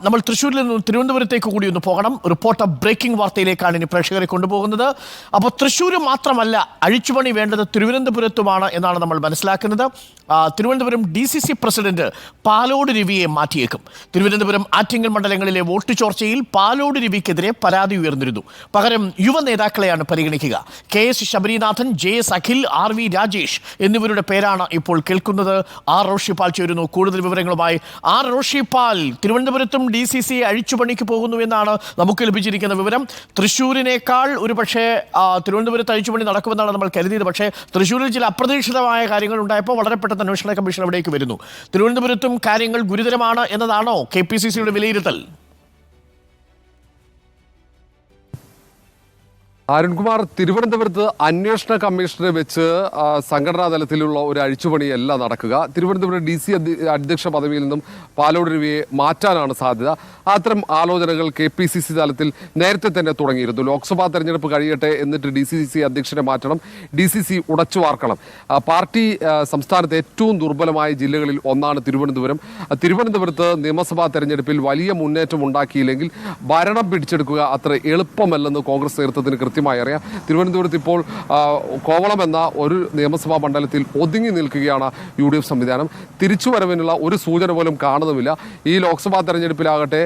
നമ്മൾ തൃശ്ശൂരിൽ നിന്നും തിരുവനന്തപുരത്തേക്ക് കൂടി ഒന്ന് പോകണം. റിപ്പോർട്ടർ ബ്രേക്കിംഗ് വാർത്തയിലേക്കാണ് ഇനി പ്രേക്ഷകരെ കൊണ്ടുപോകുന്നത്. അപ്പോൾ തൃശ്ശൂർ മാത്രമല്ല അഴിച്ചുപണി വേണ്ടത് തിരുവനന്തപുരത്തുമാണ് എന്നാണ് നമ്മൾ മനസ്സിലാക്കുന്നത്. തിരുവനന്തപുരം DCC പ്രസിഡന്റ് പാലോട് രവിയെ മാറ്റിയേക്കും. തിരുവനന്തപുരം ആറ്റിങ്ങൽ മണ്ഡലങ്ങളിലെ വോട്ട് ചോർച്ചയിൽ പാലോട് രവിക്കെതിരെ പരാതി ഉയർന്നിരുന്നു. പകരം യുവ നേതാക്കളെയാണ് പരിഗണിക്കുക. KS Sabarinathan, JS Akhil, RV Rajesh എന്നിവരുടെ പേരാണ് ഇപ്പോൾ കേൾക്കുന്നത്. R റോഷിപാൽ ചേരുന്നു കൂടുതൽ വിവരങ്ങളുമായി. R റോഷിപാൽ, തിരുവനന്തപുരത്തും DCC അഴിച്ചുപണിക്ക് പോകുന്നു എന്നാണ് നമുക്ക് ലഭിച്ചിരിക്കുന്ന വിവരം. തൃശ്ശൂരിനേക്കാൾ ഒരു പക്ഷേ തിരുവനന്തപുരത്ത് അഴിച്ചുപണി നടക്കുമെന്നാണ് നമ്മൾ കരുതിയത്. പക്ഷേ തൃശ്ശൂരിൽ ചില അപ്രതീക്ഷിതമായ കാര്യങ്ങൾ ഉണ്ടായപ്പോൾ വളരെ പെട്ടെന്ന് അന്വേഷണ കമ്മീഷൻ അവിടേക്ക് വരുന്നു. തിരുവനന്തപുരത്തും കാര്യങ്ങൾ ഗുരുതരമാണ് എന്നതാണോ KPCCയുടെ വിലയിരുത്തൽ? അരുൺകുമാർ, തിരുവനന്തപുരത്ത് അന്വേഷണ കമ്മീഷനെ വെച്ച് സംഘടനാ തലത്തിലുള്ള ഒരു അഴിച്ചുപണിയല്ല നടക്കുക. തിരുവനന്തപുരം DC അധ്യക്ഷ പദവിയിൽ നിന്നും പാലോട് രവിയെ മാറ്റാനാണ് സാധ്യത. അത്തരം ആലോചനകൾ KPCC തലത്തിൽ നേരത്തെ തന്നെ തുടങ്ങിയിരുന്നു. ലോക്സഭാ തെരഞ്ഞെടുപ്പ് കഴിയട്ടെ, എന്നിട്ട് DCC അധ്യക്ഷനെ മാറ്റണം, DCC ഉടച്ചു വാർക്കണം. പാർട്ടി സംസ്ഥാനത്തെ ഏറ്റവും ദുർബലമായ ജില്ലകളിൽ ഒന്നാണ് തിരുവനന്തപുരം. തിരുവനന്തപുരത്ത് നിയമസഭാ തെരഞ്ഞെടുപ്പിൽ വലിയ മുന്നേറ്റം ഉണ്ടാക്കിയില്ലെങ്കിൽ ഭരണം പിടിച്ചെടുക്കുക അത്ര എളുപ്പമല്ലെന്ന് കോൺഗ്രസ് നേതൃത്വത്തിന് അറിയാം. തിരുവനന്തപുരത്ത് ഇപ്പോൾ കോവളം എന്ന ഒരു നിയമസഭാ മണ്ഡലത്തിൽ ഒതുങ്ങി നിൽക്കുകയാണ് UDF സംവിധാനം. തിരിച്ചുവരവിനുള്ള ഒരു സൂചന പോലും കാണുന്നുമില്ല. ഈ ലോക്സഭാ തെരഞ്ഞെടുപ്പിലാകട്ടെ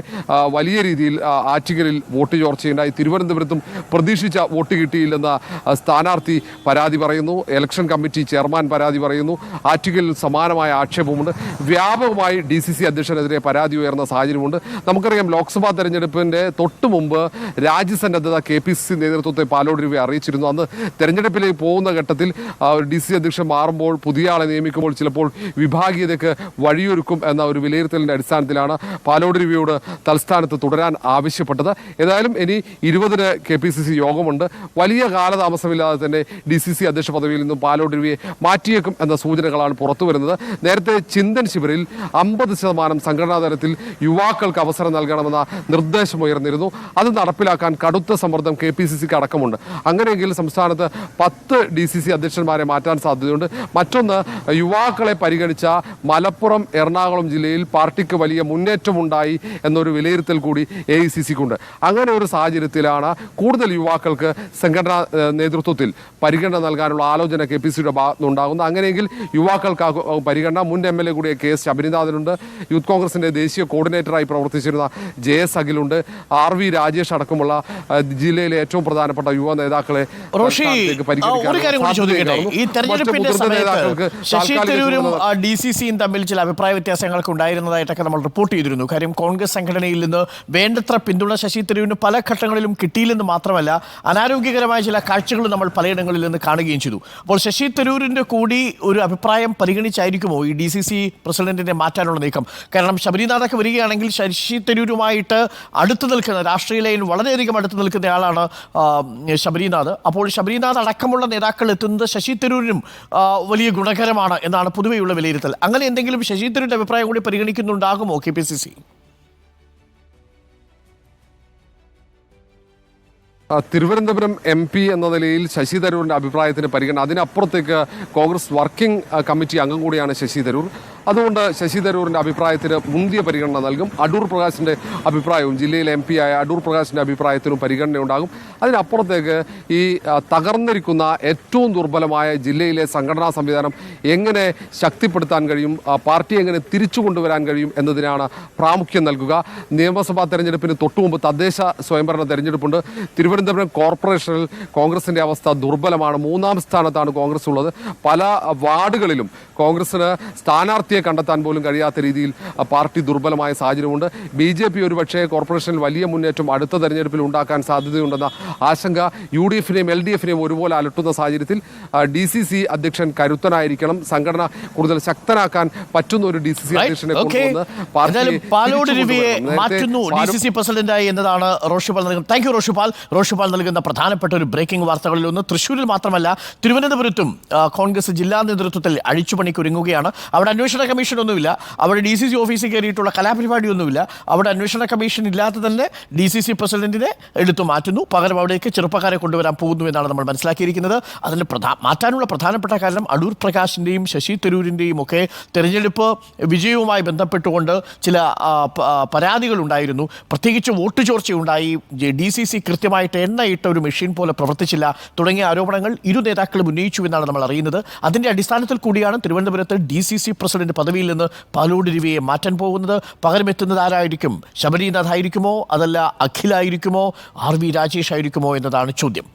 വലിയ രീതിയിൽ ആറ്റിങ്ങലിൽ വോട്ട് ചോർച്ചയുണ്ടായി. തിരുവനന്തപുരത്തും പ്രതീക്ഷിച്ച വോട്ട് കിട്ടിയില്ലെന്ന സ്ഥാനാർത്ഥി പരാതി പറയുന്നു. ഇലക്ഷൻ കമ്മിറ്റി ചെയർമാൻ പരാതി പറയുന്നു. ആറ്റിങ്ങലിൽ സമാനമായ ആക്ഷേപമുണ്ട്. വ്യാപകമായി DCC അധ്യക്ഷനെതിരെ പരാതി ഉയർന്ന സാഹചര്യമുണ്ട്. നമുക്കറിയാം, ലോക്സഭാ തെരഞ്ഞെടുപ്പിന്റെ തൊട്ടു മുമ്പ് രാജ്യസന്നദ്ധത KPCC നേതൃത്വത്തെ പാലോട് രവി അറിയിച്ചിരുന്നു. അന്ന് തെരഞ്ഞെടുപ്പിലേക്ക് പോകുന്ന ഘട്ടത്തിൽ DC അധ്യക്ഷൻ മാറുമ്പോൾ പുതിയ ആളെ നിയമിക്കുമ്പോൾ ചിലപ്പോൾ വിഭാഗീയതയ്ക്ക് വഴിയൊരുക്കും എന്ന ഒരു വിലയിരുത്തലിന്റെ അടിസ്ഥാനത്തിലാണ് പാലോട് രവിയോട് തൽസ്ഥാനത്ത് തുടരാൻ ആവശ്യപ്പെട്ടത്. ഏതായാലും ഇനി 20-ന് KPCC യോഗമുണ്ട്. വലിയ കാലതാമസമില്ലാതെ തന്നെ DCC അധ്യക്ഷ പദവിയിൽ നിന്നും പാലോട് രവിയെ മാറ്റിയേക്കും എന്ന സൂചനകളാണ് പുറത്തു വരുന്നത്. നേരത്തെ ചിന്തൻ ശിബിറിൽ 50% സംഘടനാ തലത്തിൽ യുവാക്കൾക്ക് അവസരം നൽകണമെന്ന നിർദ്ദേശം ഉയർന്നിരുന്നു. അത് നടപ്പിലാക്കാൻ കടുത്ത സമ്മർദ്ദം KPCCക്ക് അടക്കമുണ്ട്. അങ്ങനെയെങ്കിൽ സംസ്ഥാനത്ത് 10 DCC അധ്യക്ഷന്മാരെ മാറ്റാൻ സാധ്യതയുണ്ട്. മറ്റൊന്ന്, യുവാക്കളെ പരിഗണിച്ച മലപ്പുറം, എറണാകുളം ജില്ലയിൽ പാർട്ടിക്ക് വലിയ മുന്നേറ്റമുണ്ടായി എന്നൊരു വിലയിരുത്തൽ കൂടി AICCക്കുണ്ട്. അങ്ങനെ ഒരു സാഹചര്യത്തിലാണ് കൂടുതൽ യുവാക്കൾക്ക് സംഘടനാ നേതൃത്വത്തിൽ പരിഗണന നൽകാനുള്ള ആലോചന KPCCയുടെ ഭാഗത്തുനിന്നുണ്ടാകുന്നത്. അങ്ങനെയെങ്കിൽ യുവാക്കൾക്ക് പരിഗണന. മുൻ MLA കൂടിയ KS ശബരിനാഥനുണ്ട്. യൂത്ത് കോൺഗ്രസിന്റെ ദേശീയ കോർഡിനേറ്ററായി പ്രവർത്തിച്ചിരുന്ന JS അഖിലുണ്ട്. RV രാജേഷ് അടക്കമുള്ള ജില്ലയിലെ ഏറ്റവും പ്രധാനപ്പെട്ട യുവ നേതാക്കളെ ശശി തരൂരും DCCയും തമ്മിൽ ചില അഭിപ്രായ വ്യത്യാസങ്ങളൊക്കെ ഉണ്ടായിരുന്നതായിട്ടൊക്കെ നമ്മൾ റിപ്പോർട്ട് ചെയ്തിരുന്നു. കാര്യം കോൺഗ്രസ് സംഘടനയിൽ നിന്ന് വേണ്ടത്ര പിന്തുണ ശശി തരൂരിന് പല ഘട്ടങ്ങളിലും കിട്ടിയില്ലെന്ന് മാത്രമല്ല, അനാരോഗ്യകരമായ ചില കാഴ്ചകളും നമ്മൾ പലയിടങ്ങളിൽ നിന്ന് കാണുകയും ചെയ്തു. അപ്പോൾ ശശി തരൂരിന്റെ കൂടി ഒരു അഭിപ്രായം പരിഗണിച്ചായിരിക്കുമോ ഈ DCC പ്രസിഡന്റിനെ മാറ്റാനുള്ള നീക്കം? കാരണം ശബരിനാഥൊക്കെ വരികയാണെങ്കിൽ ശശി തരൂരുമായിട്ട് അടുത്ത് നിൽക്കുന്ന, രാഷ്ട്രീയ ലൈൻ വളരെയധികം അടുത്ത് നിൽക്കുന്ന ആളാണ് ശബരിനാഥ്. അപ്പോൾ ശബരിനാഥ് അടക്കമുള്ള നേതാക്കൾ എത്തുന്നത് ശശി തരൂരിനും വലിയ ഗുണകരമാണ് എന്നാണ് പൊതുവെയുള്ള വിലയിരുത്തൽ. അങ്ങനെ എന്തെങ്കിലും ശശി തരൂരിന്റെ അഭിപ്രായം കൂടി പരിഗണിക്കുന്നുണ്ടാകുമോ KPCC? തിരുവനന്തപുരം MP എന്ന നിലയിൽ ശശി തരൂരിന്റെ അഭിപ്രായത്തിന് പരിഗണന. അതിനപ്പുറത്തേക്ക് കോൺഗ്രസ് വർക്കിംഗ് കമ്മിറ്റി അംഗം കൂടിയാണ് ശശി തരൂർ. അതുകൊണ്ട് ശശി തരൂരിന്റെ അഭിപ്രായത്തിന് മുന്തിയ പരിഗണന നൽകും. അടൂർ പ്രകാശിന്റെ അഭിപ്രായവും, ജില്ലയിലെ MP ആയ അടൂർ പ്രകാശിന്റെ അഭിപ്രായത്തിനും പരിഗണനയുണ്ടാകും. അതിനപ്പുറത്തേക്ക് ഈ തകർന്നിരിക്കുന്ന ഏറ്റവും ദുർബലമായ ജില്ലയിലെ സംഘടനാ സംവിധാനം എങ്ങനെ ശക്തിപ്പെടുത്താൻ കഴിയും, പാർട്ടി എങ്ങനെ തിരിച്ചു കൊണ്ടുവരാൻ കഴിയും എന്നതിനാണ് പ്രാമുഖ്യം നൽകുക. നിയമസഭാ തെരഞ്ഞെടുപ്പിന് തൊട്ടുമുമ്പ് തദ്ദേശ സ്വയംഭരണ തെരഞ്ഞെടുപ്പുണ്ട്. തിരുവനന്തപുരം കോർപ്പറേഷനിൽ കോൺഗ്രസിന്റെ അവസ്ഥ ദുർബലമാണ്. 3-ാം സ്ഥാനത്താണ് കോൺഗ്രസ് ഉള്ളത്. പല വാർഡുകളിലും കോൺഗ്രസിന് സ്ഥാനാർത്ഥിയെ കണ്ടെത്താൻ പോലും കഴിയാത്ത രീതിയിൽ പാർട്ടി ദുർബലമായ സാഹചര്യമുണ്ട്. BJP ഒരുപക്ഷെ കോർപ്പറേഷനിൽ വലിയ മുന്നേറ്റം അടുത്ത തെരഞ്ഞെടുപ്പിൽ ഉണ്ടാക്കാൻ സാധ്യതയുണ്ടെന്ന ആശങ്ക UDFനെയും LDFനെയും ഒരുപോലെ അലട്ടുന്ന സാഹചര്യത്തിൽ DCC അധ്യക്ഷൻ കരുത്തനായിരിക്കണം. സംഘടന കൂടുതൽ ശക്തനാക്കാൻ പറ്റുന്ന ഒരു DCC അധ്യക്ഷനെ കൊണ്ടുവന്ന് പാലോട് രവിയെ മാറ്റുന്നു DCC പ്രസിഡന്റായി എന്നതാണ് റോഷിപാൽ നൽകുന്നത്. താങ്ക് യു റോഷിപാൽ നൽകുന്ന പ്രധാനപ്പെട്ട ഒരു ബ്രേക്കിംഗ് വാർത്തകളിൽ ഒന്ന്. തൃശ്ശൂരിൽ മാത്രമല്ല തിരുവനന്തപുരത്തും കോൺഗ്രസ് ജില്ലാ നേതൃത്വത്തിൽ അഴിച്ചുപണിക്ക് ഒരുങ്ങുകയാണ്. അവിടെ അന്വേഷണ കമ്മീഷനൊന്നുമില്ല, അവിടെ DCC ഓഫീസിൽ കയറിയിട്ടുള്ള കലാപരിപാടിയൊന്നുമില്ല, അവിടെ അന്വേഷണ കമ്മീഷൻ ഇല്ലാതെ തന്നെ DCC പ്രസിഡന്റിനെ എടുത്തു മാറ്റുന്നു, പകരം അവിടേക്ക് ചെറുപ്പക്കാരെ കൊണ്ടുവരാൻ പോകുന്നു എന്നാണ് നമ്മൾ മനസ്സിലാക്കിയിരിക്കുന്നത്. അതിന് മാറ്റാനുള്ള പ്രധാനപ്പെട്ട കാരണം അടൂർ പ്രകാശിൻ്റെയും ശശി തരൂരിൻ്റെയും ഒക്കെ തെരഞ്ഞെടുപ്പ് വിജയവുമായി ബന്ധപ്പെട്ടുകൊണ്ട് ചില പരാതികളുണ്ടായിരുന്നു. പ്രത്യേകിച്ച് വോട്ട് ചോർച്ചയുണ്ടായി, DCC കൃത്യമായിട്ട് എണ്ണയിട്ട ഒരു മെഷീൻ പോലെ പ്രവർത്തിച്ചില്ല തുടങ്ങിയ ആരോപണങ്ങൾ ഇരു നേതാക്കളും ഉന്നയിച്ചു എന്നാണ് നമ്മൾ അറിയുന്നത്. അതിൻ്റെ അടിസ്ഥാനത്തിൽ കൂടിയാണ് തിരുവനന്തപുരത്ത് DCC പ്രസിഡന്റ് പദവിയിൽ നിന്ന് പാലോട് രവിയെ മാറ്റാൻ പോകുന്നത്. പകരം എത്തുന്നത് ആരായിരിക്കും? ശബരിനാഥ് ആയിരിക്കുമോ, അതല്ല അഖിലായിരിക്കുമോ, RV രാജേഷ് ആയിരിക്കുമോ എന്നതാണ് ചോദ്യം.